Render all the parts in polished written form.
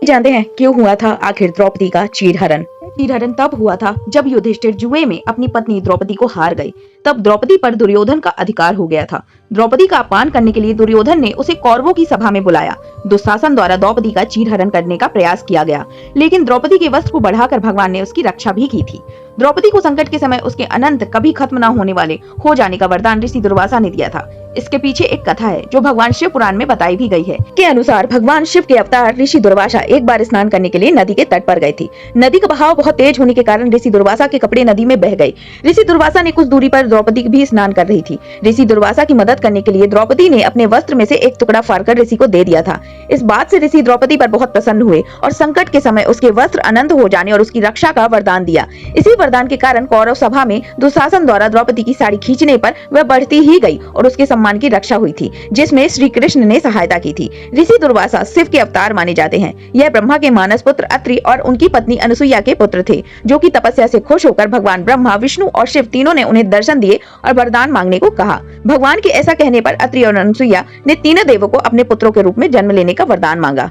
जानते हैं क्यों हुआ था आखिर द्रौपदी का चीरहरण। चीरहरण तब हुआ था जब युधिष्ठिर जुए में अपनी पत्नी द्रौपदी को हार गए। तब द्रौपदी पर दुर्योधन का अधिकार हो गया था। द्रौपदी का अपमान करने के लिए दुर्योधन ने उसे कौरवों की सभा में बुलाया। दुशासन द्वारा द्रौपदी का चीरहरण करने का प्रयास किया गया, लेकिन द्रौपदी के वस्त्र को बढ़ाकर भगवान ने उसकी रक्षा भी की थी। द्रौपदी को संकट के समय उसके अनंत कभी खत्म न होने वाले हो जाने का वरदान ऋषि दुर्वासा ने दिया था। इसके पीछे एक कथा है जो भगवान शिव पुराण में बताई भी गई है। के अनुसार भगवान शिव के अवतार ऋषि दुर्वासा एक बार स्नान करने के लिए नदी के तट पर गए थे। नदी का बहाव बहुत तेज होने के कारण ऋषि दुर्वासा के कपड़े नदी में बह गए। ऋषि दुर्वासा ने कुछ दूरी पर द्रौपदी भी स्नान कर रही थी। ऋषि दुर्वासा की मदद करने के लिए द्रौपदी ने अपने वस्त्र में से एक टुकड़ा फाड़कर ऋषि को दे दिया था। इस बात से ऋषि द्रौपदी पर बहुत प्रसन्न हुए और संकट के समय उसके वस्त्र अनंत हो जाने और उसकी रक्षा का वरदान दिया। इसी वरदान के कारण कौरव सभा में दुशासन द्वारा द्रौपदी की साड़ी खींचने पर वह बढ़ती ही गई और उसके सम्मान की रक्षा हुई थी, जिसमें श्री कृष्ण ने सहायता की थी। ऋषि दुर्वासा शिव के अवतार माने जाते हैं। यह ब्रह्मा के मानस पुत्र अत्रि और उनकी पत्नी अनुसुईया के पुत्र थे, जो कि तपस्या से खुश होकर भगवान ब्रह्मा, विष्णु और शिव तीनों ने उन्हें दर्शन दिए और वरदान मांगने को कहा। भगवान के ऐसा कहने पर अत्रि और अनुसुईया ने तीनों देवों को अपने पुत्रों के रूप में जन्म लेने का वरदान मांगा।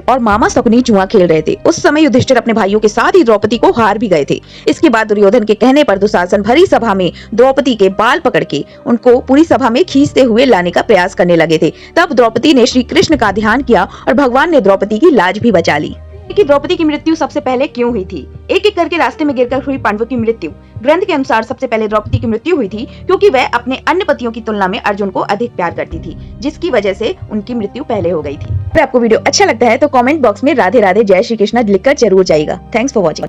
और मामा शकुनी जुआ खेल रहे थे। उस समय युधिष्ठिर अपने भाइयों के साथ ही द्रौपदी को हार भी गए थे। इसके बाद दुर्योधन के कहने पर दुशासन भरी सभा में द्रौपदी के बाल पकड़ के उनको पूरी सभा में खींचते हुए लाने का प्रयास करने लगे थे। तब द्रौपदी ने श्री कृष्ण का ध्यान किया और भगवान ने द्रौपदी की लाज भी बचा ली। कि द्रौपदी की मृत्यु सबसे पहले क्यों हुई थी? एक एक करके रास्ते में गिरकर हुई पांडवों की मृत्यु। ग्रंथ के अनुसार सबसे पहले द्रौपदी की मृत्यु हुई थी क्योंकि वह अपने अन्य पतियों की तुलना में अर्जुन को अधिक प्यार करती थी, जिसकी वजह से उनकी मृत्यु पहले हो गई थी। अगर आपको वीडियो अच्छा लगता है तो कमेंट बॉक्स में राधे राधे जय श्री कृष्ण लिखकर जरूर जाइएगा। Thanks for watching.